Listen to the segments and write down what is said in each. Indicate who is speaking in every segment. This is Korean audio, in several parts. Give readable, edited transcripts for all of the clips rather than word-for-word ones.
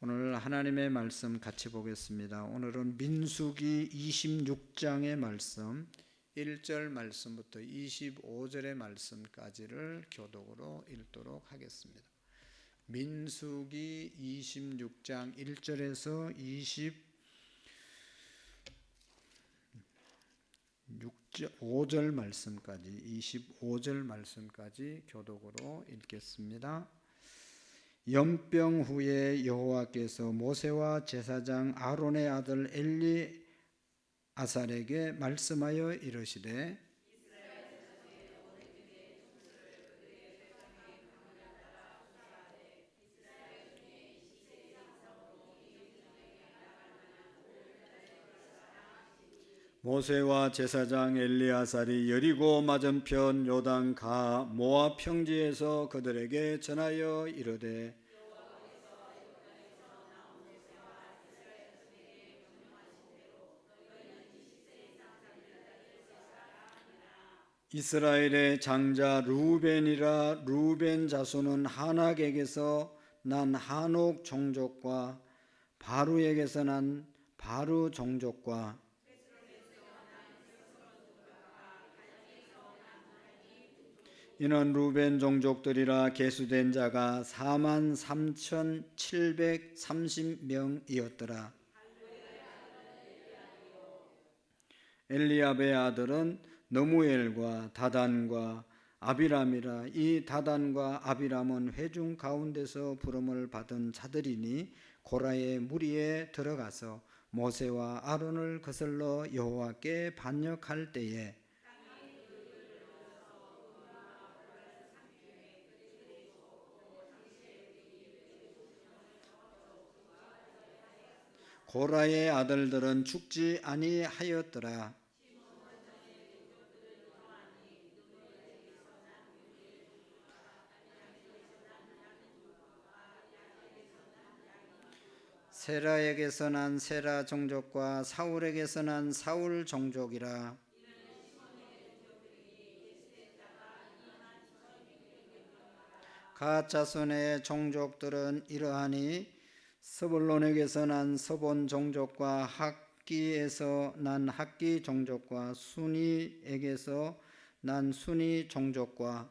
Speaker 1: 오늘 하나님의 말씀 같이 보겠습니다. 오늘은 민수기 26장의 말씀 1절 말씀부터 25절의 말씀까지를 교독으로 읽도록 하겠습니다. 민수기 26장 1절에서 25절 말씀까지 교독으로 읽겠습니다. 연병 후에 여호와께서 모세와 제사장 아론의 아들 엘리아살에게 말씀하여 이르시되 모세와 제사장 엘리아살이 여리고 맞은편 요단 가 모압 평지에서 그들에게 전하여 이르되 이스라엘의 장자 르우벤이라. 르우벤 자손은 하낙에게서 난 하녹 종족과 바루에게서 난 바루 종족과 이는 르우벤 종족들이라. 계수된 자가 43,730명이었더라. 엘리압의 아들은 너무엘과 다단과 아비람이라. 이 다단과 아비람은 회중 가운데서 부름을 받은 자들이니 고라의 무리에 들어가서 모세와 아론을 거슬러 여호와께 반역할 때에 고라의 아들들은 죽지 아니하였더라. 세라에게서 난 세라 종족과 사울에게서 난 사울 종족이라. 갓 자손의 종족들은 이러하니 스불론에게서 난 스본 종족과 학기에서 난 학기 종족과 순이에게서 난 순이 종족과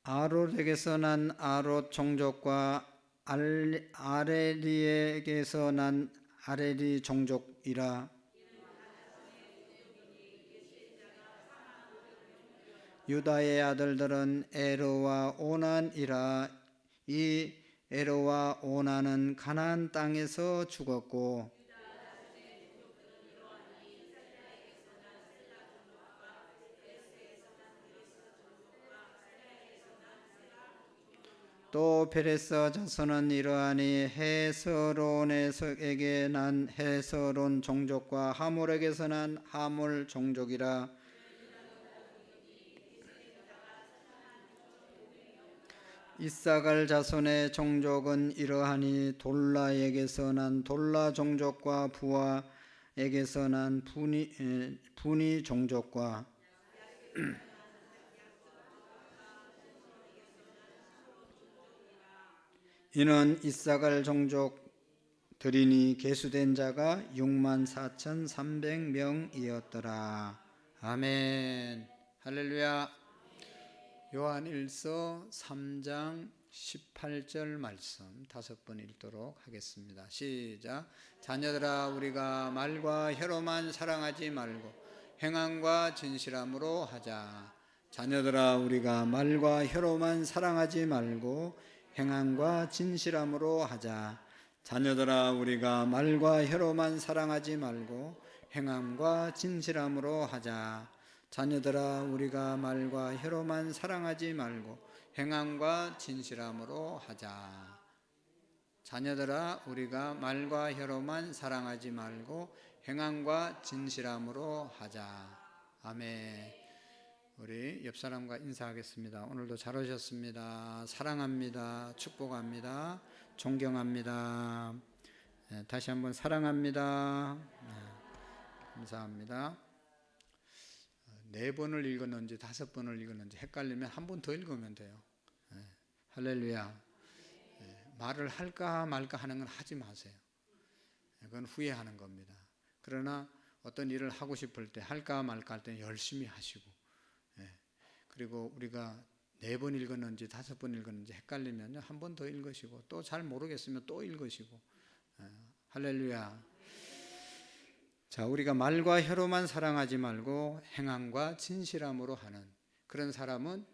Speaker 1: 아롯에게서 난 아롯 종족과 아레리에게서 난 아레리 종족이라. 유다의 아들들은 에르와 오난이라. 이 에르와 오난은 가나안 땅에서 죽었고 또 베레스 자손은 이러하니 헤스론에게 난 헤스론 종족과 하몰에게서 난 하몰 종족이라. 이사갈 자손의 종족은 이러하니 돌라에게서 난 돌라 종족과 부하에게서 난 부니 종족과 이는 이사갈 종족들이니 계수된 자가 64,300명이었더라. 아멘. 할렐루야. 요한일서 3장 18절 말씀 5번 읽도록 하겠습니다. 시작. 자녀들아, 우리가 말과 혀로만 사랑하지 말고 행함과 진실함으로 하자. 자녀들아, 우리가 말과 혀로만 사랑하지 말고 행함과 진실함으로 하자. 자녀들아, 우리가 말과 혀로만 사랑하지 말고 행함과 진실함으로 하자. 자녀들아, 우리가 말과 혀로만 사랑하지 말고 행함과 진실함으로 하자. 자녀들아, 우리가 말과 혀로만 사랑하지 말고 행함과 진실함으로 하자. 아멘. 우리 옆 사람과 인사하겠습니다. 오늘도 잘 오셨습니다. 사랑합니다. 축복합니다. 존경합니다. 다시 한번 사랑합니다. 감사합니다. 4번을 읽었는지 5번을 읽었는지 헷갈리면 한 번 더 읽으면 돼요. 할렐루야. 말을 할까 말까 하는 건 하지 마세요. 그건 후회하는 겁니다. 그러나 어떤 일을 하고 싶을 때 할까 말까 할 때 열심히 하시고, 그리고 우리가 4번 읽었는지 5번 읽었는지 헷갈리면 한 번 더 읽으시고, 또 잘 모르겠으면 또 읽으시고. 할렐루야. 자, 우리가 말과 혀로만 사랑하지 말고 행함과 진실함으로 하는 그런 사람은,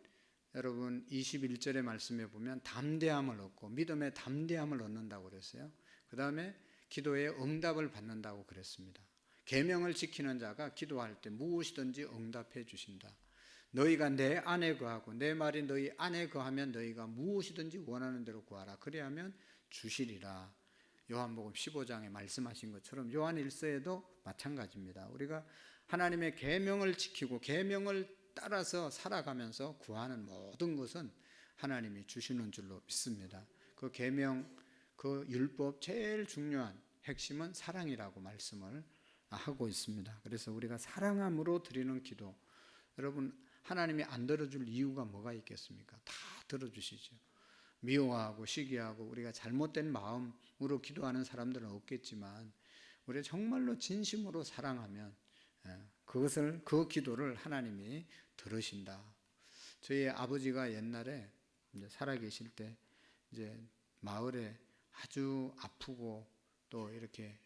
Speaker 1: 여러분 21절의 말씀에 보면 담대함을 얻고 믿음의 담대함을 얻는다고 그랬어요. 그 다음에 기도에 응답을 받는다고 그랬습니다. 계명을 지키는 자가 기도할 때 무엇이든지 응답해 주신다. 너희가 내 안에 거하고 내 말이 너희 안에 거하면 너희가 무엇이든지 원하는 대로 구하라. 그리하면 주시리라. 요한복음 15장에 말씀하신 것처럼 요한 1서에도 마찬가지입니다. 우리가 하나님의 계명을 지키고 계명을 따라서 살아가면서 구하는 모든 것은 하나님이 주시는 줄로 믿습니다. 그 계명, 그 율법 제일 중요한 핵심은 사랑이라고 말씀을 하고 있습니다. 그래서 우리가 사랑함으로 드리는 기도, 여러분 하나님이 안 들어줄 이유가 뭐가 있겠습니까? 다 들어주시죠. 미워하고 시기하고 우리가 잘못된 마음으로 기도하는 사람들은 없겠지만, 우리가 정말로 진심으로 사랑하면 그 기도를 하나님이 들으신다. 저희 아버지가 옛날에 이제 살아계실 때 이제 마을에 아주 아프고 또 이렇게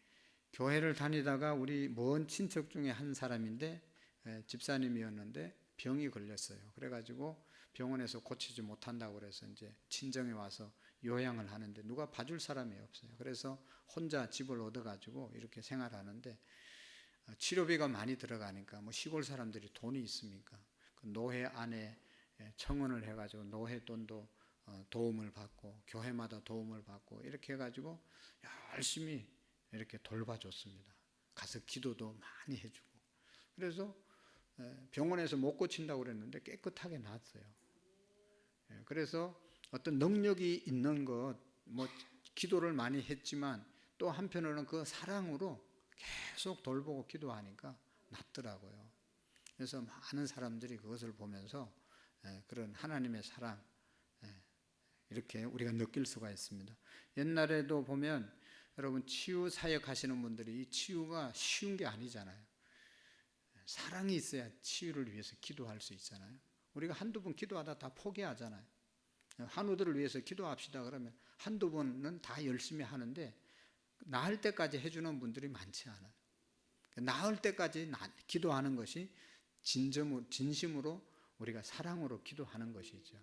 Speaker 1: 교회를 다니다가 우리 먼 친척 중에 한 사람인데 집사님이었는데 병이 걸렸어요. 그래가지고 병원에서 고치지 못한다고 그래서 이제 친정에 와서 요양을 하는데 누가 봐줄 사람이 없어요. 그래서 혼자 집을 얻어가지고 이렇게 생활하는데, 치료비가 많이 들어가니까 뭐 시골 사람들이 돈이 있습니까? 그 노회 안에 청원을 해가지고 노회 돈도 도움을 받고 교회마다 도움을 받고 이렇게 해가지고 열심히 이렇게 돌봐줬습니다. 가서 기도도 많이 해주고. 그래서 병원에서 못 고친다고 그랬는데 깨끗하게 나았어요. 그래서 어떤 능력이 있는 것, 뭐 기도를 많이 했지만 또 한편으로는 그 사랑으로 계속 돌보고 기도하니까 낫더라고요. 그래서 많은 사람들이 그것을 보면서 그런 하나님의 사랑, 이렇게 우리가 느낄 수가 있습니다. 옛날에도 보면 여러분 치유 사역 하시는 분들이 이 치유가 쉬운 게 아니잖아요. 사랑이 있어야 치유를 위해서 기도할 수 있잖아요. 우리가 한두 번 기도하다 다 포기하잖아요. 한우들을 위해서 기도합시다 그러면 한두 번은 다 열심히 하는데 나을 때까지 해주는 분들이 많지 않아요. 나을 때까지 기도하는 것이 진심으로 우리가 사랑으로 기도하는 것이죠.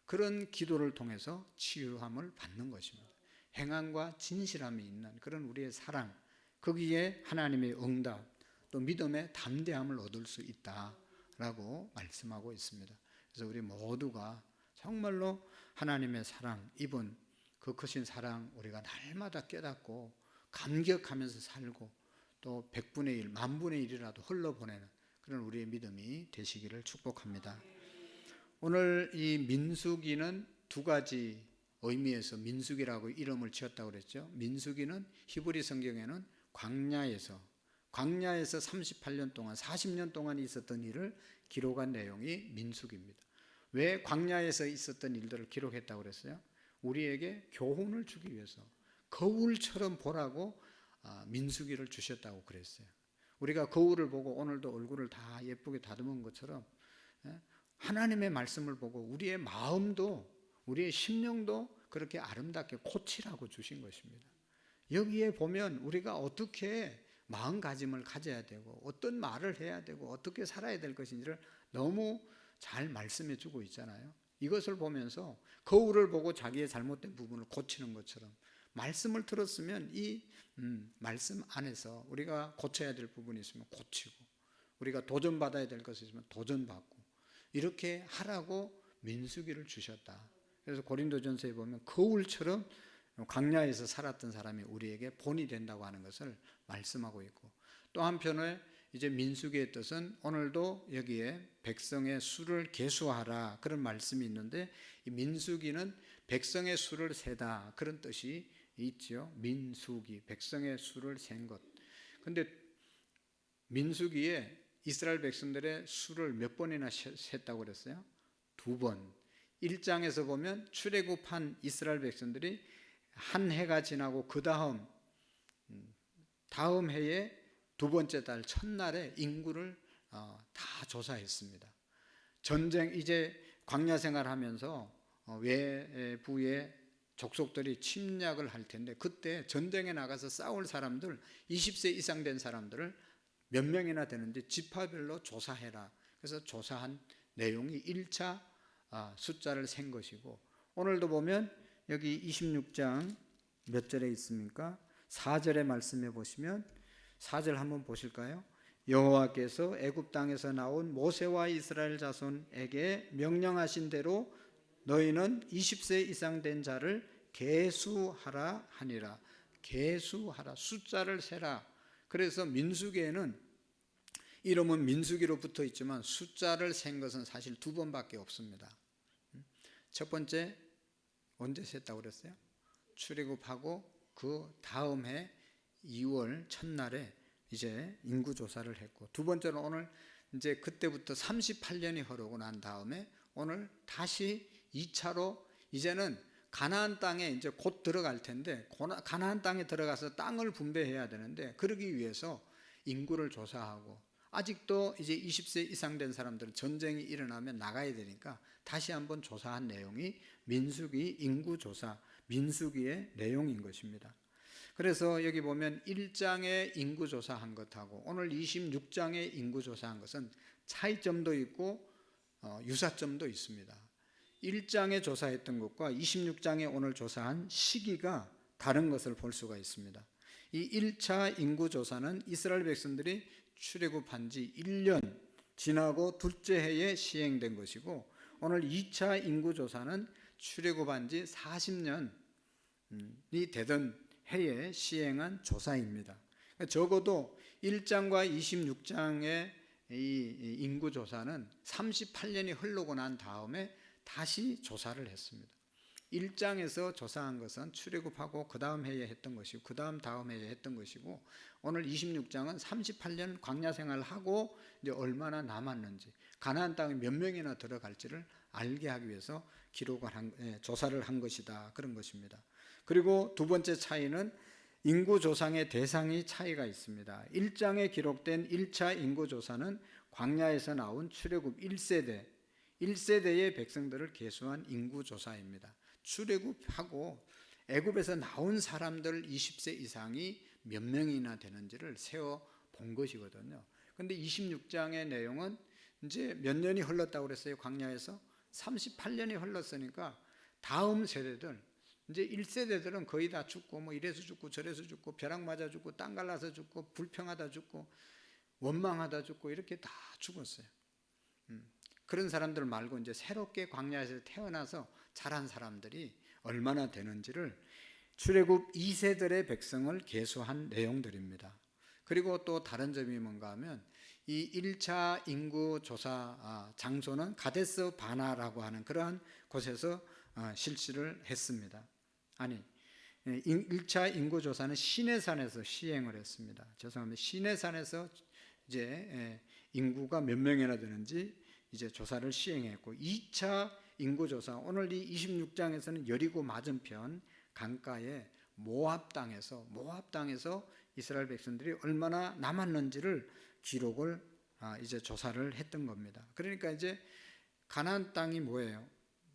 Speaker 1: 그런 기도를 통해서 치유함을 받는 것입니다. 행함과 진실함이 있는 그런 우리의 사랑, 거기에 하나님의 응답, 또 믿음의 담대함을 얻을 수 있다라고 말씀하고 있습니다. 그래서 우리 모두가 정말로 하나님의 사랑, 이분 그 크신 사랑 우리가 날마다 깨닫고 감격하면서 살고 또 100분의 1, 만분의 1이라도 흘러보내는 그런 우리의 믿음이 되시기를 축복합니다. 오늘 이 민수기는 두 가지 의미에서 민수기라고 이름을 지었다고 그랬죠. 민수기는 히브리 성경에는 광야에서 38년 동안 40년 동안 있었던 일을 기록한 내용이 민수기입니다. 왜 광야에서 있었던 일들을 기록했다고 그랬어요? 우리에게 교훈을 주기 위해서 거울처럼 보라고 민수기를 주셨다고 그랬어요. 우리가 거울을 보고 오늘도 얼굴을 다 예쁘게 다듬은 것처럼 하나님의 말씀을 보고 우리의 마음도 우리의 심령도 그렇게 아름답게 고치라고 주신 것입니다. 여기에 보면 우리가 어떻게 마음가짐을 가져야 되고 어떤 말을 해야 되고 어떻게 살아야 될 것인지를 너무 잘 말씀해 주고 있잖아요. 이것을 보면서 거울을 보고 자기의 잘못된 부분을 고치는 것처럼 말씀을 들었으면 이 말씀 안에서 우리가 고쳐야 될 부분이 있으면 고치고 우리가 도전받아야 될 것이 있으면 도전받고 이렇게 하라고 민수기를 주셨다. 그래서 고린도전서에 보면 거울처럼 광야에서 살았던 사람이 우리에게 본이 된다고 하는 것을 말씀하고 있고, 또 한편에 이제 민수기의 뜻은 오늘도 여기에 백성의 수를 계수하라 그런 말씀이 있는데, 이 민수기는 백성의 수를 세다 그런 뜻이 있죠. 민수기, 백성의 수를 센 것. 근데 민수기에 이스라엘 백성들의 수를 몇 번이나 셌다고 그랬어요? 2번. 1장에서 보면 출애굽한 이스라엘 백성들이 한 해가 지나고 그 다음 해에 두 번째 달 첫날에 인구를 다 조사했습니다. 전쟁 이제 광야 생활하면서 외부의 족속들이 침략을 할 텐데 그때 전쟁에 나가서 싸울 사람들 20세 이상 된 사람들을 몇 명이나 되는지 지파별로 조사해라. 그래서 조사한 내용이 1차 숫자를 센 것이고, 오늘도 보면 여기 26장 몇 절에 있습니까? 4절의 말씀에 보시면 4절 한번 보실까요? 여호와께서 애굽 땅에서 나온 모세와 이스라엘 자손에게 명령하신 대로 너희는 20세 이상 된 자를 계수하라 하니라. 계수하라, 숫자를 세라. 그래서 민수기에는 이름은 민수기로 붙어 있지만 숫자를 센 것은 사실 2번밖에 없습니다. 첫 번째 언제 셌다고 그랬어요? 출애굽하고 그 다음 해 2월 첫날에 이제 인구 조사를 했고, 두 번째는 오늘 이제 그때부터 38년이 흐르고 난 다음에 오늘 다시 2차로 이제는 가나안 땅에 이제 곧 들어갈 텐데, 가나안 땅에 들어가서 땅을 분배해야 되는데 그러기 위해서 인구를 조사하고, 아직도 이제 20세 이상 된 사람들은 전쟁이 일어나면 나가야 되니까 다시 한번 조사한 내용이 민수기 인구조사, 민수기의 내용인 것입니다. 그래서 여기 보면 1장에 인구조사한 것하고 오늘 26장에 인구조사한 것은 차이점도 있고 유사점도 있습니다. 1장에 조사했던 것과 26장에 오늘 조사한 시기가 다른 것을 볼 수가 있습니다. 이 1차 인구조사는 이스라엘 백성들이 출애굽한 지 1년 지나고 둘째 해에 시행된 것이고, 오늘 2차 인구조사는 출애굽한 지 40년이 되던 해에 시행한 조사입니다. 적어도 1장과 26장의 이 인구조사는 38년이 흐르고 난 다음에 다시 조사를 했습니다. 1장에서 조사한 것은 출애굽하고 그 다음 해에 했던 것이고 그 다음 해에 했던 것이고, 오늘 26장은 38년 광야 생활하고 이제 얼마나 남았는지, 가나안 땅에 몇 명이나 들어갈지를 알게 하기 위해서 조사를 한 것이다, 그런 것입니다. 그리고 두 번째 차이는 인구조사의 대상이 차이가 있습니다. 1장에 기록된 1차 인구조사는 광야에서 나온 출애굽 1세대의 백성들을 계수한 인구조사입니다. 출애굽하고 애굽에서 나온 사람들 20세 이상이 몇 명이나 되는지를 세어 본 것이거든요. 그런데 26장의 내용은 이제 몇 년이 흘렀다고 그랬어요? 광야에서 38년이 흘렀으니까 다음 세대들, 이제 1세대들은 거의 다 죽고 뭐 이래서 죽고 저래서 죽고 벼락 맞아 죽고 땅 갈라서 죽고 불평하다 죽고 원망하다 죽고 이렇게 다 죽었어요. 그런 사람들 말고 이제 새롭게 광야에서 태어나서 자란 사람들이 얼마나 되는지를 출애굽 2세들의 백성을 계수한 내용들입니다. 그리고 또 다른 점이 뭔가 하면 이 1차 인구조사 장소는 가데스 바나라고 하는 그러한 곳에서 실시를 했습니다. 1차 인구조사는 시내산에서 시행을 했습니다. 죄송합니다. 시내산에서 이제 인구가 몇 명이나 되는지 이제 조사를 시행했고, 2차 인구조사, 오늘 이 26장에서는 여리고 맞은편 강가의 모압 땅에서 이스라엘 백성들이 얼마나 남았는지를 기록을 이제 조사를 했던 겁니다. 그러니까 이제 가나안 땅이 뭐예요?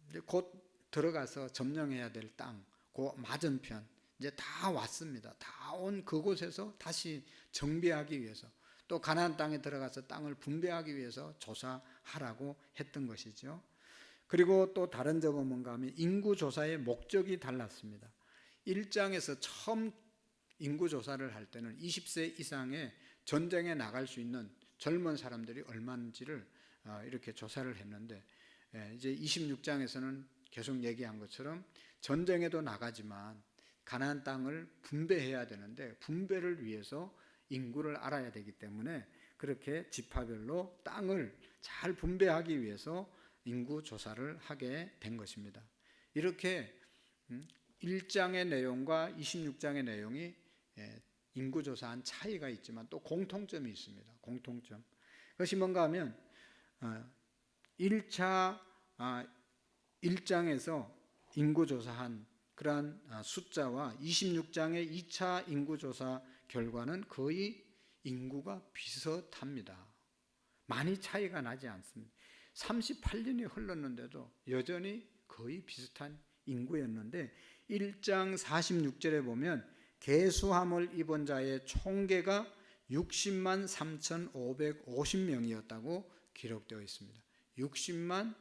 Speaker 1: 이제 곧 들어가서 점령해야 될 땅, 그 맞은편 이제 다 왔습니다. 다 온 그곳에서 다시 정비하기 위해서, 또 가나안 땅에 들어가서 땅을 분배하기 위해서 조사하라고 했던 것이죠. 그리고 또 다른 점은 뭔가 하면 인구조사의 목적이 달랐습니다. 1장에서 처음 인구조사를 할 때는 20세 이상의 전쟁에 나갈 수 있는 젊은 사람들이 얼마인지를 이렇게 조사를 했는데, 이제 26장에서는 계속 얘기한 것처럼 전쟁에도 나가지만 가나안 땅을 분배해야 되는데 분배를 위해서 인구를 알아야 되기 때문에 그렇게 지파별로 땅을 잘 분배하기 위해서 인구 조사를 하게 된 것입니다. 이렇게 1장의 내용과 26장의 내용이 인구 조사한 차이가 있지만 또 공통점이 있습니다. 공통점. 그것이 뭔가 하면 1차 1장에서 인구조사한 그러한 숫자와 26장의 2차 인구조사 결과는 거의 인구가 비슷합니다. 많이 차이가 나지 않습니다. 38년이 흘렀는데도 여전히 거의 비슷한 인구였는데 1장 46절에 보면 계수함을 입은 자의 총계가 60만 3,550명이었다고 기록되어 있습니다. 60만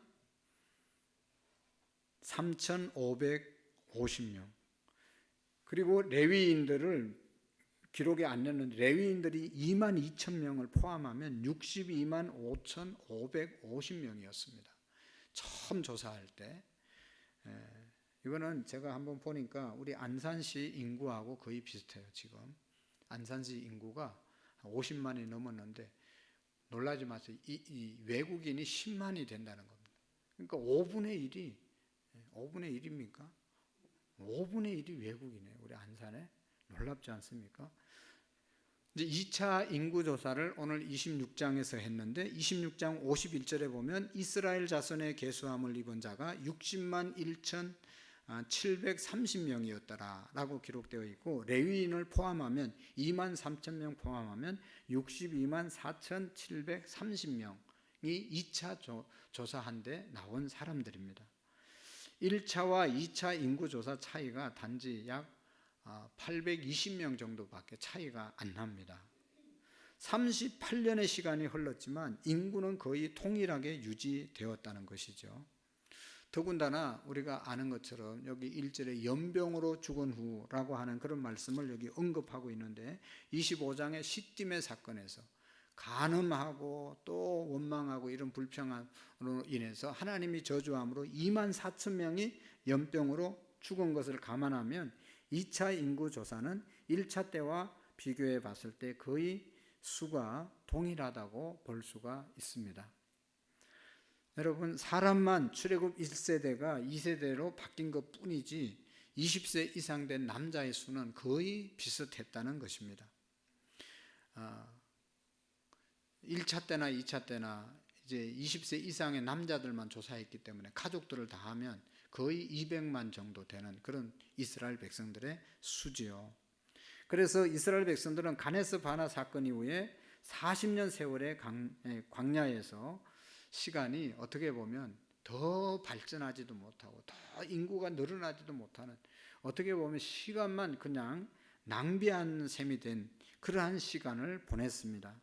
Speaker 1: 3,550명. 그리고 레위인들을 기록에 안 냈는데 레위인들이 2만 2천 명을 포함하면 62만 5,550명이었습니다. 처음 조사할 때. 이거는 제가 한번 보니까 우리 안산시 인구하고 거의 비슷해요. 지금 안산시 인구가 50만이 넘었는데 놀라지 마세요. 이 외국인이 10만이 된다는 겁니다. 그러니까 5분의 1입니까? 5분의 1이 외국이네요. 우리 안산에. 놀랍지 않습니까? 이제 2차 인구조사를 오늘 26장에서 했는데 26장 51절에 보면 이스라엘 자손의 계수함을 입은 자가 60만 1,730명이었더라 라고 기록되어 있고 레위인을 포함하면 2만 3천 명 포함하면 62만 4,730명이 2차 조사한 데 나온 사람들입니다. 1차와 2차 인구조사 차이가 단지 약 820명 정도밖에 차이가 안 납니다. 38년의 시간이 흘렀지만 인구는 거의 동일하게 유지되었다는 것이죠. 더군다나 우리가 아는 것처럼 여기 1절에 연병으로 죽은 후라고 하는 그런 말씀을 여기 언급하고 있는데 25장의 시딤의 사건에서 간음하고 또 원망하고 이런 불평으로 인해서 하나님이 저주함으로 2만 4천 명이 연병으로 죽은 것을 감안하면 2차 인구조사는 1차 때와 비교해 봤을 때 거의 수가 동일하다고 볼 수가 있습니다. 여러분, 사람만 출애굽 1세대가 2세대로 바뀐 것 뿐이지 20세 이상 된 남자의 수는 거의 비슷했다는 것입니다. 1차 때나 2차 때나 이제 20세 이상의 남자들만 조사했기 때문에 가족들을 다 하면 거의 200만 정도 되는 그런 이스라엘 백성들의 수지요. 그래서 이스라엘 백성들은 가네스 바나 사건 이후에 40년 세월의 광야에서 시간이 어떻게 보면 더 발전하지도 못하고 더 인구가 늘어나지도 못하는 어떻게 보면 시간만 그냥 낭비한 셈이 된 그러한 시간을 보냈습니다.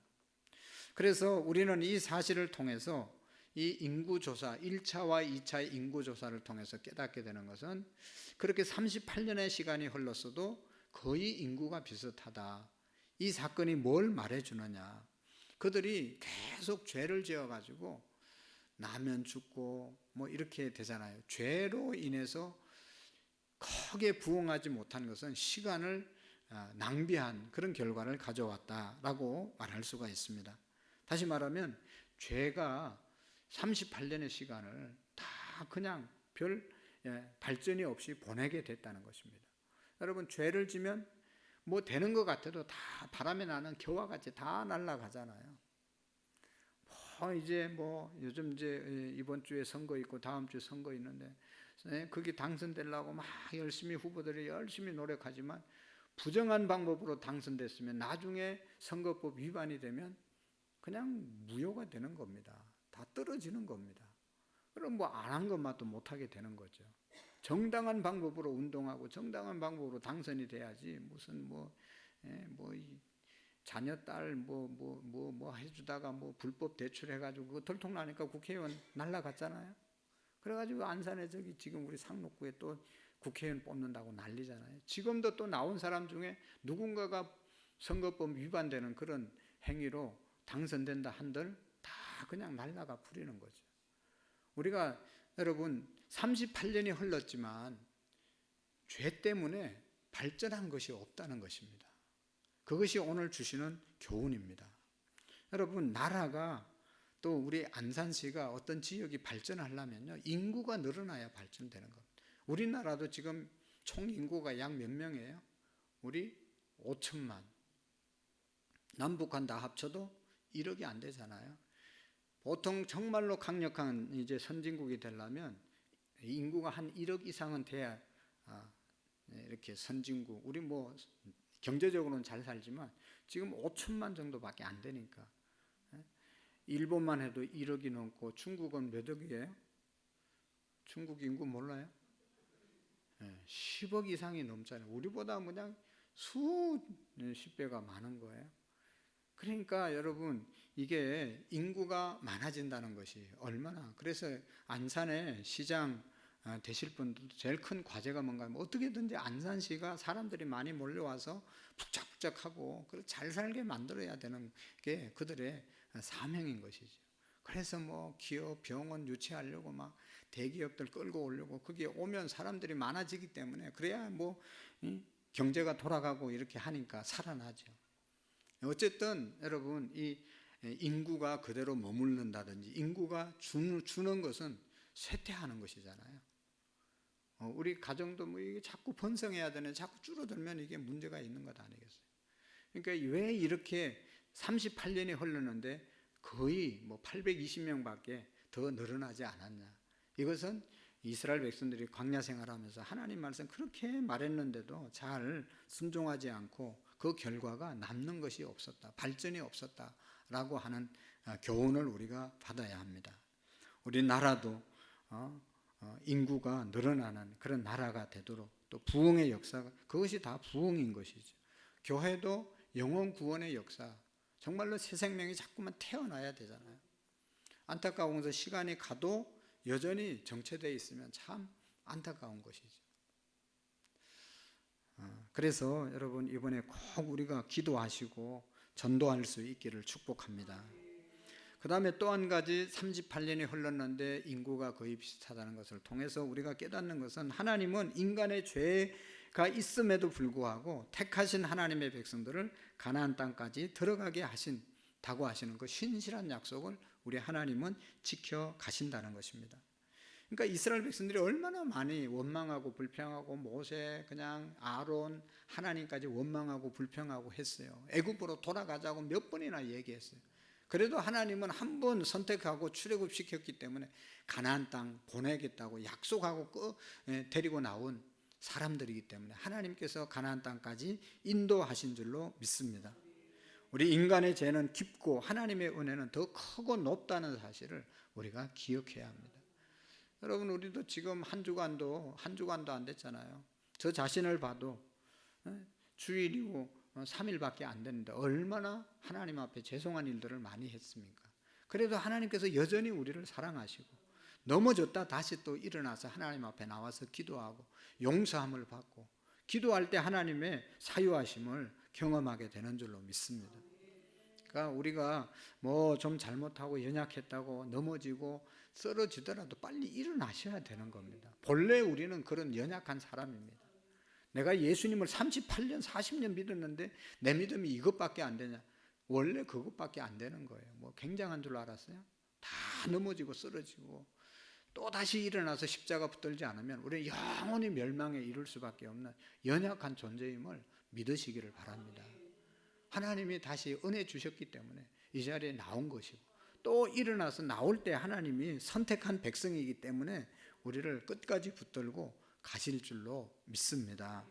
Speaker 1: 그래서 우리는 이 사실을 통해서 이 인구조사 1차와 2차의 인구조사를 통해서 깨닫게 되는 것은 그렇게 38년의 시간이 흘렀어도 거의 인구가 비슷하다. 이 사건이 뭘 말해주느냐. 그들이 계속 죄를 지어가지고 나면 죽고 뭐 이렇게 되잖아요. 죄로 인해서 크게 부응하지 못한 것은 시간을 낭비한 그런 결과를 가져왔다라고 말할 수가 있습니다. 다시 말하면 죄가 38년의 시간을 다 그냥 별 발전이 없이 보내게 됐다는 것입니다. 여러분, 죄를 지면 뭐 되는 것 같아도 다 바람에 나는 겨와 같이 다 날아가잖아요. 이제 뭐 요즘 이제 이번 주에 선거 있고 다음 주에 선거 있는데 거기 당선되려고 막 열심히 후보들이 열심히 노력하지만 부정한 방법으로 당선됐으면 나중에 선거법 위반이 되면 그냥 무효가 되는 겁니다. 다 떨어지는 겁니다. 그럼 뭐 안 한 것만 또 못하게 되는 거죠. 정당한 방법으로 운동하고 정당한 방법으로 당선이 돼야지 무슨 자녀 딸 해주다가 불법 대출해가지고 그거 들통나니까 국회의원 날라갔잖아요. 그래가지고 안산에 저기 지금 우리 상록구에 또 국회의원 뽑는다고 난리잖아요. 지금도 또 나온 사람 중에 누군가가 선거법 위반되는 그런 행위로 당선된다 한들 다 그냥 날라가 버리는 거죠. 우리가 여러분 38년이 흘렀지만 죄 때문에 발전한 것이 없다는 것입니다. 그것이 오늘 주시는 교훈입니다. 여러분, 나라가 또 우리 안산시가 어떤 지역이 발전하려면요, 인구가 늘어나야 발전되는 겁니다. 우리나라도 지금 총 인구가 약 몇 명이에요? 우리 5천만. 남북한 다 합쳐도 1억이 안 되잖아요. 보통 정말로 강력한 이제 선진국이 되려면 인구가 한 1억 이상은 돼야 이렇게 선진국, 우리 뭐 경제적으로는 잘 살지만 지금 5천만 정도밖에 안 되니까. 일본만 해도 1억이 넘고 중국은 몇 억이에요? 중국 인구 몰라요? 10억 이상이 넘잖아요. 우리보다 그냥 수십 배가 많은 거예요. 그러니까 여러분, 이게 인구가 많아진다는 것이 얼마나, 그래서 안산에 시장 되실 분들도 제일 큰 과제가 뭔가 하면 어떻게든지 안산시가 사람들이 많이 몰려와서 북적북적하고 잘 살게 만들어야 되는 게 그들의 사명인 것이죠. 그래서 뭐 기업, 병원 유치하려고 막 대기업들 끌고 오려고, 그게 오면 사람들이 많아지기 때문에 그래야 뭐 경제가 돌아가고 이렇게 하니까 살아나죠. 어쨌든 여러분, 이 인구가 그대로 머무른다든지 인구가 주는 것은 쇠퇴하는 것이잖아요. 우리 가정도 뭐 이게 자꾸 번성해야 되는, 자꾸 줄어들면 이게 문제가 있는 것 아니겠어요? 그러니까 왜 이렇게 38년이 흘렀는데 거의 뭐 820명밖에 더 늘어나지 않았냐? 이것은 이스라엘 백성들이 광야 생활하면서 하나님 말씀 그렇게 말했는데도 잘 순종하지 않고 그 결과가 남는 것이 없었다, 발전이 없었다라고 하는 교훈을 우리가 받아야 합니다. 우리나라도 인구가 늘어나는 그런 나라가 되도록, 또 부흥의 역사가, 그것이 다 부흥인 것이죠. 교회도 영혼 구원의 역사, 정말로 새 생명이 자꾸만 태어나야 되잖아요. 안타까운 것은 시간이 가도 여전히 정체되어 있으면 참 안타까운 것이죠. 그래서 여러분, 이번에 꼭 우리가 기도하시고 전도할 수 있기를 축복합니다. 그 다음에 또 한 가지, 38년이 흘렀는데 인구가 거의 비슷하다는 것을 통해서 우리가 깨닫는 것은, 하나님은 인간의 죄가 있음에도 불구하고 택하신 하나님의 백성들을 가나안 땅까지 들어가게 하신다고 하시는 그 신실한 약속을 우리 하나님은 지켜 가신다는 것입니다. 그러니까 이스라엘 백성들이 얼마나 많이 원망하고 불평하고, 모세, 그냥 아론, 하나님까지 원망하고 불평하고 했어요. 애굽으로 돌아가자고 몇 번이나 얘기했어요. 그래도 하나님은 한 번 선택하고 출애굽시켰기 때문에 가나안 땅 보내겠다고 약속하고 데리고 나온 사람들이기 때문에 하나님께서 가나안 땅까지 인도하신 줄로 믿습니다. 우리 인간의 죄는 깊고 하나님의 은혜는 더 크고 높다는 사실을 우리가 기억해야 합니다. 여러분, 우리도 지금 한 주간도 안 됐잖아요. 저 자신을 봐도 주일이고 3일밖에 안 됐는데 얼마나 하나님 앞에 죄송한 일들을 많이 했습니까? 그래도 하나님께서 여전히 우리를 사랑하시고, 넘어졌다 다시 또 일어나서 하나님 앞에 나와서 기도하고 용서함을 받고, 기도할 때 하나님의 사유하심을 경험하게 되는 줄로 믿습니다. 그러니까 우리가 뭐 좀 잘못하고 연약했다고 넘어지고 쓰러지더라도 빨리 일어나셔야 되는 겁니다. 본래 우리는 그런 연약한 사람입니다. 내가 예수님을 38년 40년 믿었는데 내 믿음이 이것밖에 안 되냐? 원래 그것밖에 안 되는 거예요. 뭐 굉장한 줄 알았어요? 다 넘어지고 쓰러지고 또 다시 일어나서 십자가 붙들지 않으면 우리는 영원히 멸망에 이를 수밖에 없는 연약한 존재임을 믿으시기를 바랍니다. 하나님이 다시 은혜 주셨기 때문에 이 자리에 나온 것이고, 또 일어나서 나올 때 하나님이 선택한 백성이기 때문에 우리를 끝까지 붙들고 가실 줄로 믿습니다.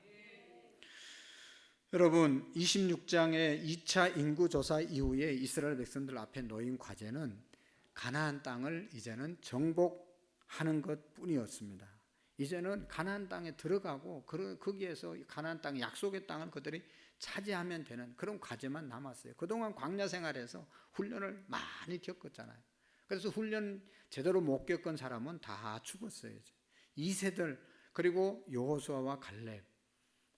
Speaker 1: 여러분, 26장의 2차 인구조사 이후에 이스라엘 백성들 앞에 놓인 과제는 가나안 땅을 이제는 정복하는 것뿐이었습니다. 이제는 가나안 땅에 들어가고 거기에서 가나안 땅, 약속의 땅을 그들이 차지하면 되는 그런 과제만 남았어요. 그동안 광야 생활에서 훈련을 많이 겪었잖아요. 그래서 훈련 제대로 못 겪은 사람은 다 죽었어요. 2세들, 그리고 여호수아와 갈렙,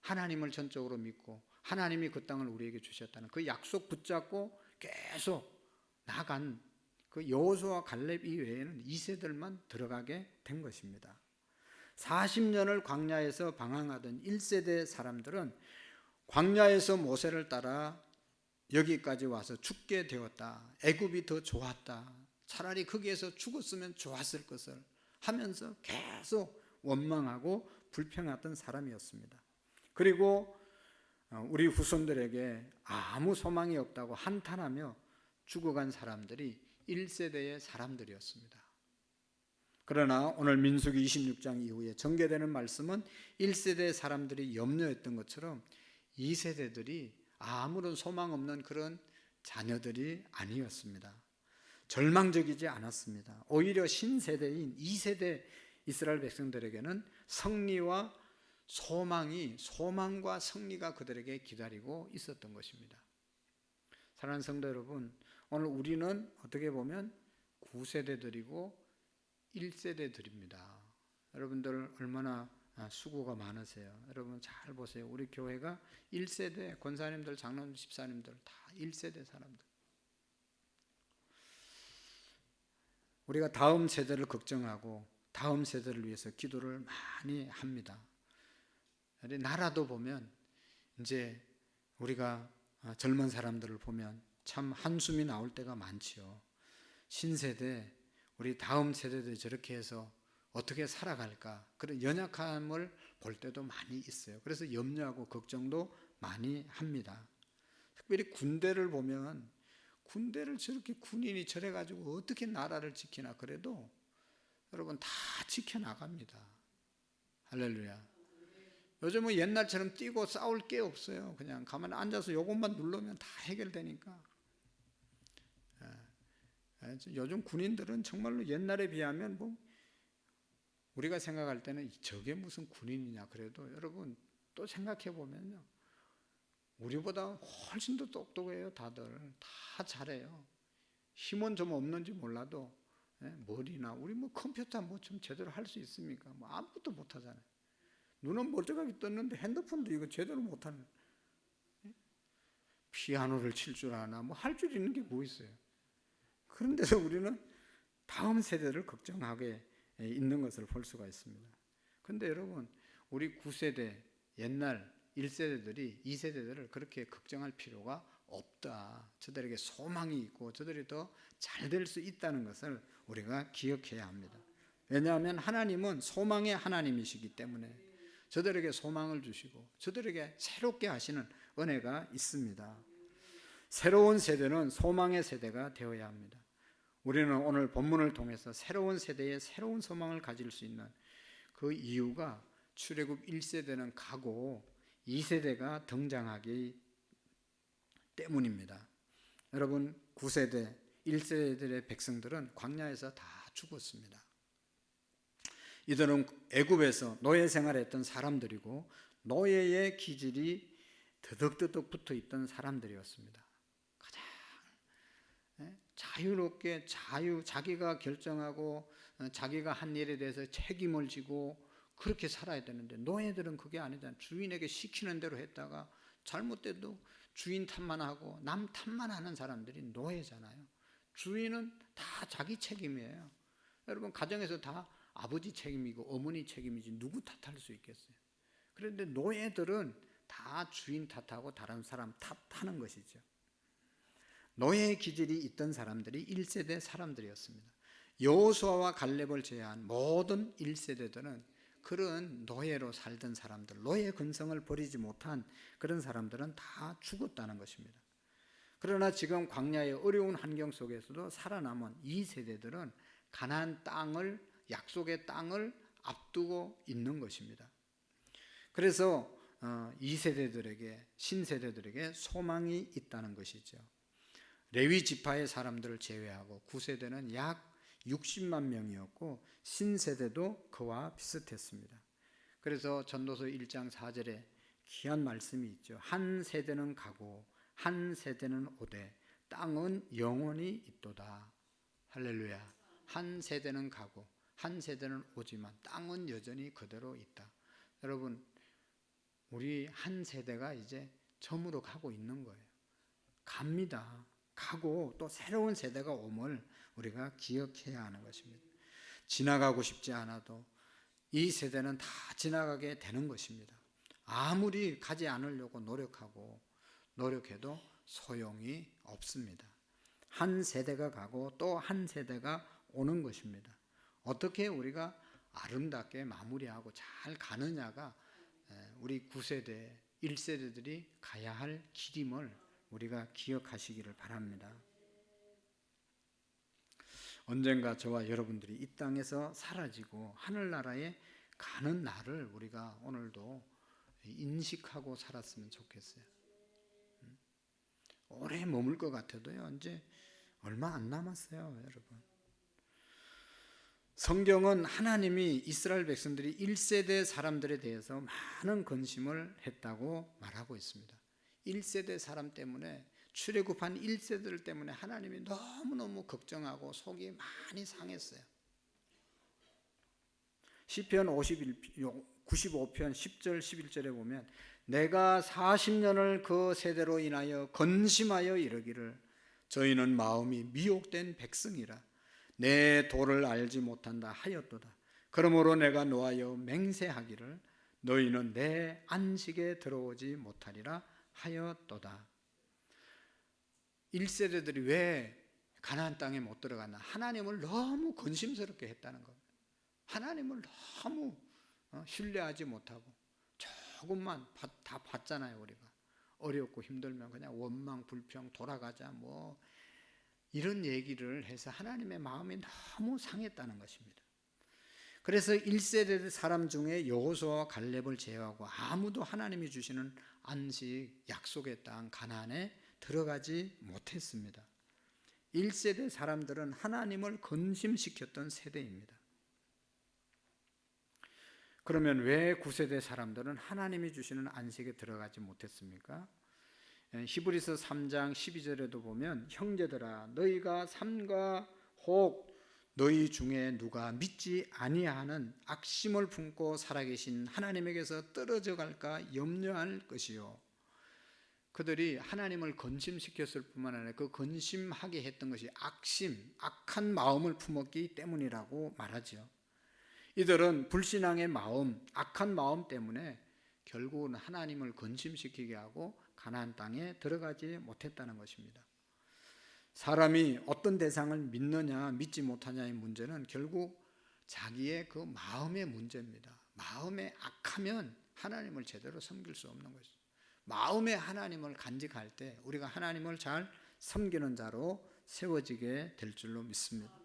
Speaker 1: 하나님을 전적으로 믿고 하나님이 그 땅을 우리에게 주셨다는 그 약속 붙잡고 계속 나간 그 여호수아와 갈렙 이외에는 2세들만 들어가게 된 것입니다. 40년을 광야에서 방황하던 1세대 사람들은 광야에서 모세를 따라 여기까지 와서 죽게 되었다. 애굽이 더 좋았다. 차라리 거기에서 죽었으면 좋았을 것을 하면서 계속 원망하고 불평하던 사람이었습니다. 그리고 우리 후손들에게 아무 소망이 없다고 한탄하며 죽어간 사람들이 1세대의 사람들이었습니다. 그러나 오늘 민수기 26장 이후에 전개되는 말씀은 1세대 사람들이 염려했던 것처럼 2세대들이 아무런 소망 없는 그런 자녀들이 아니었습니다. 절망적이지 않았습니다. 오히려 신세대인 2세대 이스라엘 백성들에게는 승리와 소망과 승리가 그들에게 기다리고 있었던 것입니다. 사랑하는 성도 여러분, 오늘 우리는 어떻게 보면 9세대들이고 1세대들입니다. 여러분들 얼마나 수고가 많으세요. 여러분 잘 보세요. 우리 교회가 1세대 권사님들, 장로님, 집사님들 다 1세대 사람들. 우리가 다음 세대를 걱정하고 다음 세대를 위해서 기도를 많이 합니다. 나라도 보면 이제 우리가 젊은 사람들을 보면 참 한숨이 나올 때가 많지요. 신세대, 우리 다음 세대들이 저렇게 해서 어떻게 살아갈까, 그런 연약함을 볼 때도 많이 있어요. 그래서 염려하고 걱정도 많이 합니다. 특별히 군대를 보면 군대를 저렇게 군인이 저래가지고 어떻게 나라를 지키나, 그래도 여러분 다 지켜나갑니다. 할렐루야. 요즘은 옛날처럼 뛰고 싸울 게 없어요. 그냥 가만히 앉아서 요것만 누르면 다 해결되니까. 요즘 군인들은 정말로 옛날에 비하면 뭐 우리가 생각할 때는 저게 무슨 군인이냐, 그래도 여러분 또 생각해 보면요, 우리보다 훨씬 더 똑똑해요. 다들 다 잘해요. 힘은 좀 없는지 몰라도 머리나 우리 뭐 컴퓨터 뭐 좀 제대로 할 수 있습니까? 뭐 아무것도 못 하잖아요. 눈은 멀쩡하게 떴는데 핸드폰도 이거 제대로 못 하는. 피아노를 칠 줄 아나 뭐 할 줄 있는 게 뭐 있어요. 그런데도 우리는 다음 세대를 걱정하게 있는 것을 볼 수가 있습니다. 그런데 여러분, 우리 9세대 옛날 1세대들이 2세대들을 그렇게 걱정할 필요가 없다. 저들에게 소망이 있고 저들이 더 잘 될 수 있다는 것을 우리가 기억해야 합니다. 왜냐하면 하나님은 소망의 하나님이시기 때문에 저들에게 소망을 주시고 저들에게 새롭게 하시는 은혜가 있습니다. 새로운 세대는 소망의 세대가 되어야 합니다. 우리는 오늘 본문을 통해서 새로운 세대에 새로운 소망을 가질 수 있는 그 이유가 출애굽 1세대는 가고 2세대가 등장하기 때문입니다. 여러분, 9세대, 1세대들의 백성들은 광야에서 다 죽었습니다. 이들은 애굽에서 노예 생활했던 사람들이고 노예의 기질이 더덕더덕 붙어 있던 사람들이었습니다. 가장 자유롭게 자기가 결정하고 자기가 한 일에 대해서 책임을 지고 그렇게 살아야 되는데, 노예들은 그게 아니잖아요. 주인에게 시키는 대로 했다가 잘못돼도 주인 탓만 하고 남 탓만 하는 사람들이 노예잖아요. 주인은 다 자기 책임이에요. 여러분, 가정에서 다 아버지 책임이고 어머니 책임이지 누구 탓할 수 있겠어요. 그런데 노예들은 다 주인 탓하고 다른 사람 탓하는 것이죠. 노예의 기질이 있던 사람들이 1세대 사람들이었습니다. 여호수아와 갈렙을 제외한 모든 1세대들은 그런 노예로 살던 사람들, 노예 근성을 버리지 못한 그런 사람들은 다 죽었다는 것입니다. 그러나 지금 광야의 어려운 환경 속에서도 살아남은 2세대들은 가나안 땅을, 약속의 땅을 앞두고 있는 것입니다. 그래서 2세대들에게, 신세대들에게 소망이 있다는 것이죠. 레위 지파의 사람들을 제외하고 9세대는 약 60만 명이었고 신세대도 그와 비슷했습니다. 그래서 전도서 1장 4절에 귀한 말씀이 있죠. 한 세대는 가고 한 세대는 오되 땅은 영원히 있도다. 할렐루야. 한 세대는 가고 한 세대는 오지만 땅은 여전히 그대로 있다. 여러분, 우리 한 세대가 이제 저물어 가고 있는 거예요. 갑니다. 가고 또 새로운 세대가 옴을 우리가 기억해야 하는 것입니다. 지나가고 싶지 않아도 이 세대는 다 지나가게 되는 것입니다. 아무리 가지 않으려고 노력해도 소용이 없습니다. 한 세대가 가고 또 한 세대가 오는 것입니다. 어떻게 우리가 아름답게 마무리하고 잘 가느냐가 우리 9세대, 1세대들이 가야 할 길임을 우리가 기억하시기를 바랍니다. 언젠가 저와 여러분들이 이 땅에서 사라지고 하늘나라에 가는 날을 우리가 오늘도 인식하고 살았으면 좋겠어요. 오래 머물 것 같아도요, 이제 얼마 안 남았어요, 여러분. 성경은 하나님이 이스라엘 백성들이 1세대 사람들에 대해서 많은 근심을 했다고 말하고 있습니다. 1세대 사람 때문에, 출애굽한 1세대들 때문에 하나님이 너무너무 걱정하고 속이 많이 상했어요. 시편 95편 10절 11절에 보면 내가 40년을 그 세대로 인하여 근심하여 이르기를 저희는 마음이 미혹된 백성이라 내 도를 알지 못한다 하였도다. 그러므로 내가 노하여 맹세하기를 너희는 내 안식에 들어오지 못하리라 하였도다. 1세대들이 왜 가나안 땅에 못 들어갔나? 하나님을 너무 근심스럽게 했다는 겁니다. 하나님을 너무 신뢰하지 못하고 조금만 다 봤잖아요. 우리가 어렵고 힘들면 그냥 원망 불평 돌아가자 뭐 이런 얘기를 해서 하나님의 마음이 너무 상했다는 것입니다. 그래서 1세대 사람 중에 여호수아와 갈렙을 제외하고 아무도 하나님이 주시는 안식 약속의 땅 가나안에 들어가지 못했습니다. 1세대 사람들은 하나님을 근심시켰던 세대입니다. 그러면 왜 9세대 사람들은 하나님이 주시는 안식에 들어가지 못했습니까? 히브리서 3장 12절에도 보면 형제들아 너희가 삼가 혹 너희 중에 누가 믿지 아니하는 악심을 품고 살아계신 하나님에게서 떨어져 갈까 염려할 것이요. 그들이 하나님을 근심시켰을 뿐만 아니라 그 근심하게 했던 것이 악심, 악한 마음을 품었기 때문이라고 말하죠. 이들은 불신앙의 마음, 악한 마음 때문에 결국은 하나님을 근심시키게 하고 가나안 땅에 들어가지 못했다는 것입니다. 사람이 어떤 대상을 믿느냐 믿지 못하냐의 문제는 결국 자기의 그 마음의 문제입니다. 마음에 악하면 하나님을 제대로 섬길 수 없는 것이죠. 마음에 하나님을 간직할 때 우리가 하나님을 잘 섬기는 자로 세워지게 될 줄로 믿습니다.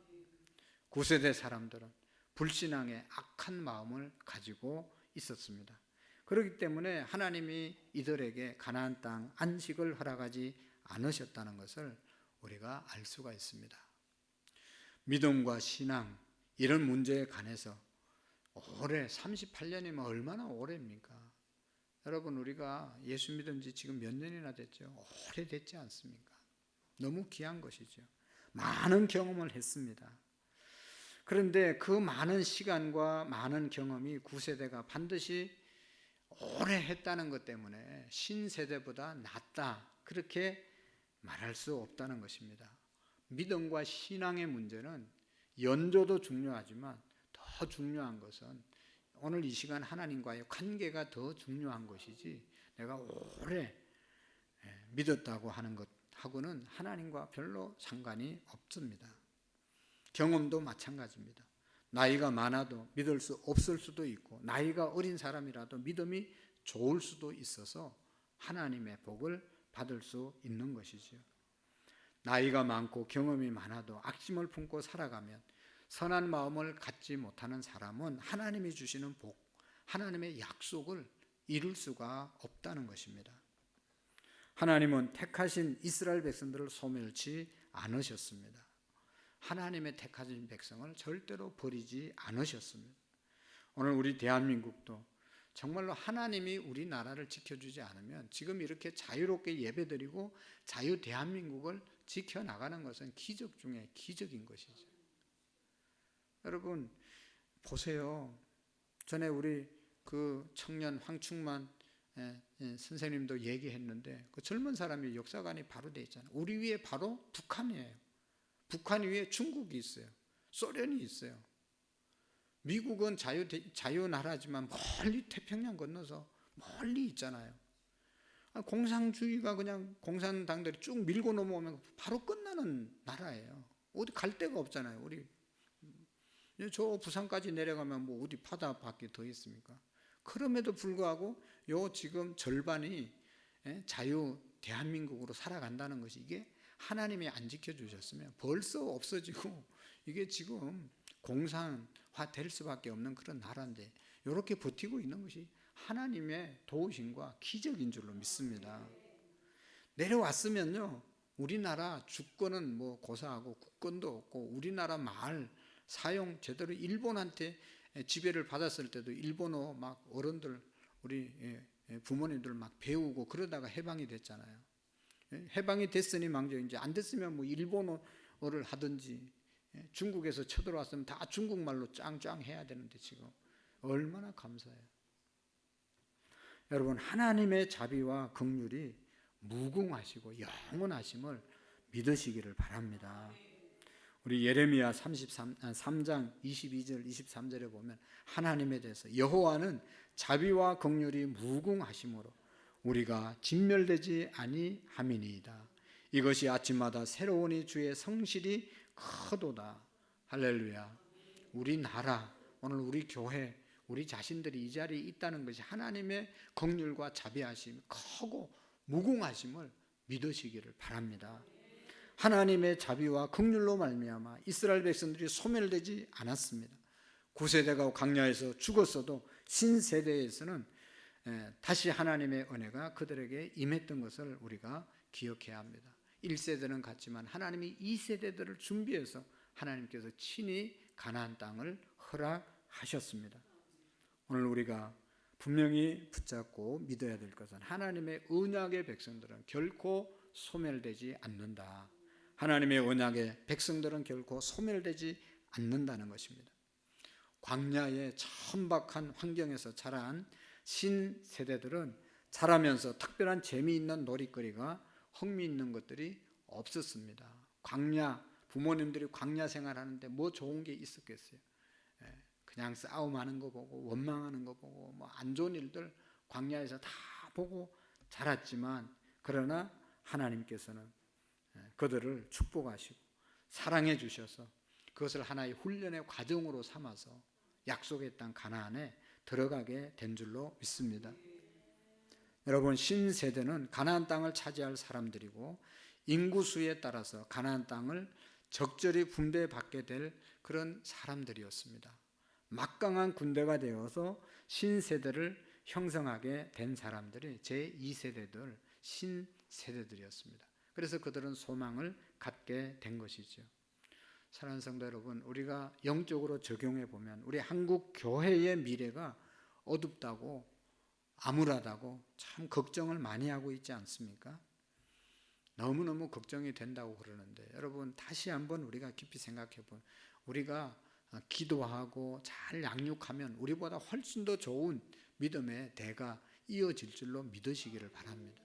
Speaker 1: 9세대 사람들은 불신앙의 악한 마음을 가지고 있었습니다. 그렇기 때문에 하나님이 이들에게 가나안 땅 안식을 허락하지 않으셨다는 것을 우리가 알 수가 있습니다. 믿음과 신앙 이런 문제에 관해서 오래 38년이면 얼마나 오래입니까? 여러분 우리가 예수 믿은 지 지금 몇 년이나 됐죠? 오래됐지 않습니까? 너무 귀한 것이죠. 많은 경험을 했습니다. 그런데 그 많은 시간과 많은 경험이 9세대가 반드시 오래 했다는 것 때문에 신세대보다 낫다 그렇게 말할 수 없다는 것입니다. 믿음과 신앙의 문제는 연조도 중요하지만 더 중요한 것은 오늘 이 시간 하나님과의 관계가 더 중요한 것이지 내가 오래 믿었다고 하는 것하고는 하나님과 별로 상관이 없습니다. 경험도 마찬가지입니다. 나이가 많아도 믿을 수 없을 수도 있고 나이가 어린 사람이라도 믿음이 좋을 수도 있어서 하나님의 복을 받을 수 있는 것이죠. 나이가 많고 경험이 많아도 악심을 품고 살아가면 선한 마음을 갖지 못하는 사람은 하나님이 주시는 복, 하나님의 약속을 이룰 수가 없다는 것입니다. 하나님은 택하신 이스라엘 백성들을 소멸치 않으셨습니다. 하나님의 택하신 백성을 절대로 버리지 않으셨습니다. 오늘 우리 대한민국도 정말로 하나님이 우리나라를 지켜주지 않으면 지금 이렇게 자유롭게 예배드리고 자유 대한민국을 지켜나가는 것은 기적 중에 기적인 것이죠. 여러분 보세요. 전에 우리 그 청년 황충만 선생님도 얘기했는데 그 젊은 사람이 역사관이 바로 돼 있잖아요. 우리 위에 바로 북한이에요. 북한 위에 중국이 있어요. 소련이 있어요. 미국은 자유나라지만 멀리 태평양 건너서 멀리 있잖아요. 공산주의가 그냥 공산당들이 쭉 밀고 넘어오면 바로 끝나는 나라예요. 어디 갈 데가 없잖아요. 우리 저 부산까지 내려가면 뭐 어디 바다밖에 더 있습니까? 그럼에도 불구하고 요 지금 절반이 자유 대한민국으로 살아간다는 것이 이게 하나님이 안 지켜주셨으면 벌써 없어지고 이게 지금 공산화 될 수밖에 없는 그런 나라인데 이렇게 버티고 있는 것이 하나님의 도우심과 기적인 줄로 믿습니다. 내려왔으면요, 우리나라 주권은 뭐 고사하고 국권도 없고 우리나라 말 사용 제대로 일본한테 지배를 받았을 때도 일본어 막 어른들 우리 부모님들 막 배우고 그러다가 해방이 됐잖아요. 해방이 됐으니 망정, 이제 안 됐으면 뭐 일본어를 하든지 중국에서 쳐들어왔으면 다 중국말로 짱짱 해야 되는데 지금 얼마나 감사해요. 여러분, 하나님의 자비와 긍휼이 무궁하시고 영원하심을 믿으시기를 바랍니다. 우리 예레미야 3장 22절 23절에 보면 하나님에 대해서 여호와는 자비와 긍휼이 무궁하심으로 우리가 진멸되지 아니함이니이다. 이것이 아침마다 새로우니 주의 성실이 크도다. 할렐루야. 우리나라, 오늘 우리 교회, 우리 자신들이 이 자리에 있다는 것이 하나님의 긍휼과 자비하심이 크고 무궁하심을 믿으시기를 바랍니다. 하나님의 자비와 긍휼로 말미암아 이스라엘 백성들이 소멸되지 않았습니다. 9세대가 광야에서 죽었어도 신세대에서는 다시 하나님의 은혜가 그들에게 임했던 것을 우리가 기억해야 합니다. 1세대는 갔지만 하나님이 2세대들을 준비해서 하나님께서 친히 가나안 땅을 허락하셨습니다. 오늘 우리가 분명히 붙잡고 믿어야 될 것은 하나님의 언약의 백성들은 결코 소멸되지 않는다. 하나님의 언약의 백성들은 결코 소멸되지 않는다는 것입니다. 광야의 천박한 환경에서 자란 신세대들은 자라면서 특별한 재미있는 놀이거리가 흥미있는 것들이 없었습니다. 광야, 부모님들이 광야 생활하는데 뭐 좋은 게 있었겠어요? 그냥 싸움하는 거 보고 원망하는 거 보고 뭐 안 좋은 일들 광야에서 다 보고 자랐지만, 그러나 하나님께서는 그들을 축복하시고 사랑해 주셔서 그것을 하나의 훈련의 과정으로 삼아서 약속의 땅 가나안에 들어가게 된 줄로 믿습니다. 여러분, 신세대는 가나안 땅을 차지할 사람들이고 인구수에 따라서 가나안 땅을 적절히 분배받게 될 그런 사람들이었습니다. 막강한 군대가 되어서 신세대를 형성하게 된 사람들이 제2세대들 신세대들이었습니다. 그래서 그들은 소망을 갖게 된 것이죠. 사랑하는 성도 여러분, 우리가 영적으로 적용해 보면 우리 한국 교회의 미래가 어둡다고 암울하다고 참 걱정을 많이 하고 있지 않습니까? 너무너무 걱정이 된다고 그러는데, 여러분 다시 한번 우리가 깊이 생각해 보면 우리가 기도하고 잘 양육하면 우리보다 훨씬 더 좋은 믿음의 대가 이어질 줄로 믿으시기를 바랍니다.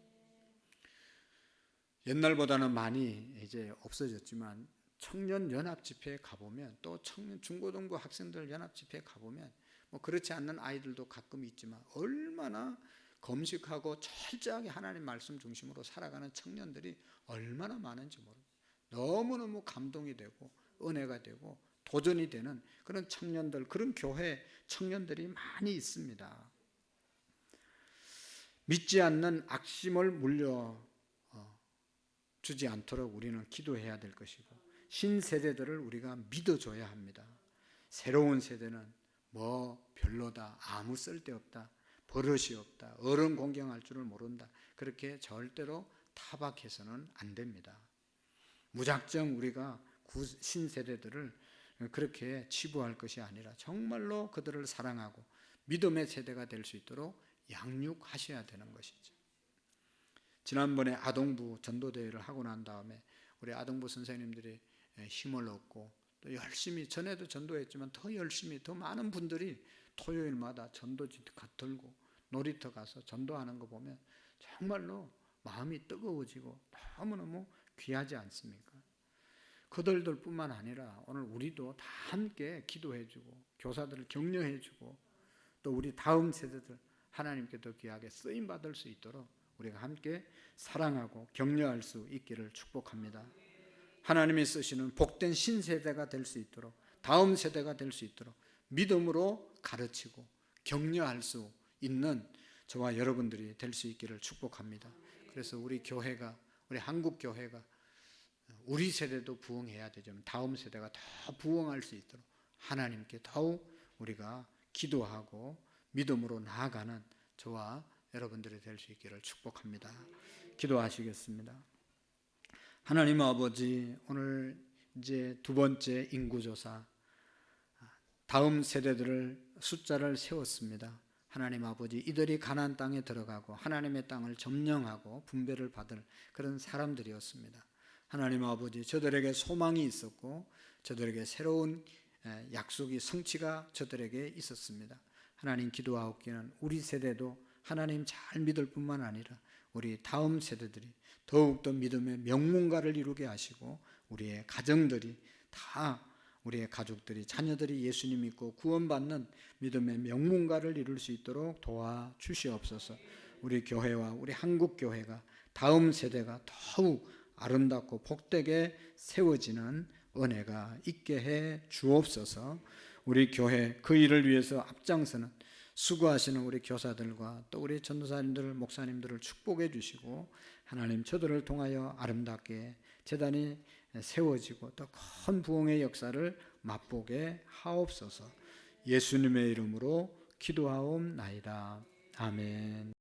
Speaker 1: 옛날보다는 많이 이제 없어졌지만 청년 연합 집회에 가보면, 또 청년 중고등부 학생들 연합 집회에 가보면 뭐 그렇지 않는 아이들도 가끔 있지만 얼마나 검식하고 철저하게 하나님 말씀 중심으로 살아가는 청년들이 얼마나 많은지 모릅니다. 너무너무 감동이 되고 은혜가 되고 도전이 되는 그런 청년들, 그런 교회 청년들이 많이 있습니다. 믿지 않는 악심을 물려 주지 않도록 우리는 기도해야 될 것이고, 신세대들을 우리가 믿어줘야 합니다. 새로운 세대는 뭐 별로다, 아무 쓸데없다, 버릇이 없다, 어른 공경할 줄을 모른다, 그렇게 절대로 타박해서는 안 됩니다. 무작정 우리가 신세대들을 그렇게 치부할 것이 아니라 정말로 그들을 사랑하고 믿음의 세대가 될 수 있도록 양육하셔야 되는 것이죠. 지난번에 아동부 전도대회를 하고 난 다음에 우리 아동부 선생님들이 힘을 얻고 또 열심히, 전에도 전도했지만 더 열심히 더 많은 분들이 토요일마다 전도지 들고 놀이터 가서 전도하는 거 보면 정말로 마음이 뜨거워지고 너무너무 귀하지 않습니까? 그들들 뿐만 아니라 오늘 우리도 다 함께 기도해주고 교사들을 격려해주고 또 우리 다음 세대들 하나님께 더 귀하게 쓰임받을 수 있도록 우리가 함께 사랑하고 격려할 수 있기를 축복합니다. 하나님이 쓰시는 복된 신세대가 될 수 있도록, 다음 세대가 될 수 있도록 믿음으로 가르치고 격려할 수 있는 저와 여러분들이 될 수 있기를 축복합니다. 그래서 우리 교회가, 우리 한국 교회가 우리 세대도 부흥해야 되지만 다음 세대가 더 부흥할 수 있도록 하나님께 더욱 우리가 기도하고 믿음으로 나아가는 저와 여러분들이 될 수 있기를 축복합니다. 기도하시겠습니다. 하나님 아버지, 오늘 이제 두 번째 인구조사, 다음 세대들을 숫자를 세웠습니다. 하나님 아버지, 이들이 가나안 땅에 들어가고 하나님의 땅을 점령하고 분배를 받을 그런 사람들이었습니다. 하나님 아버지, 저들에게 소망이 있었고 저들에게 새로운 약속이 성취가 저들에게 있었습니다. 하나님, 기도하옵기는 우리 세대도 하나님 잘 믿을 뿐만 아니라 우리 다음 세대들이 더욱더 믿음의 명문가를 이루게 하시고 우리의 가정들이 다, 우리의 가족들이, 자녀들이 예수님 믿고 구원받는 믿음의 명문가를 이룰 수 있도록 도와주시옵소서. 우리 교회와 우리 한국 교회가, 다음 세대가 더욱 아름답고 복되게 세워지는 은혜가 있게 해 주옵소서. 우리 교회 그 일을 위해서 앞장서는 수고하시는 우리 교사들과 또 우리 전도사님들, 목사님들을 축복해 주시고 하나님, 저들을 통하여 아름답게 제단이 세워지고 또 큰 부흥의 역사를 맛보게 하옵소서. 예수님의 이름으로 기도하옵나이다. 아멘.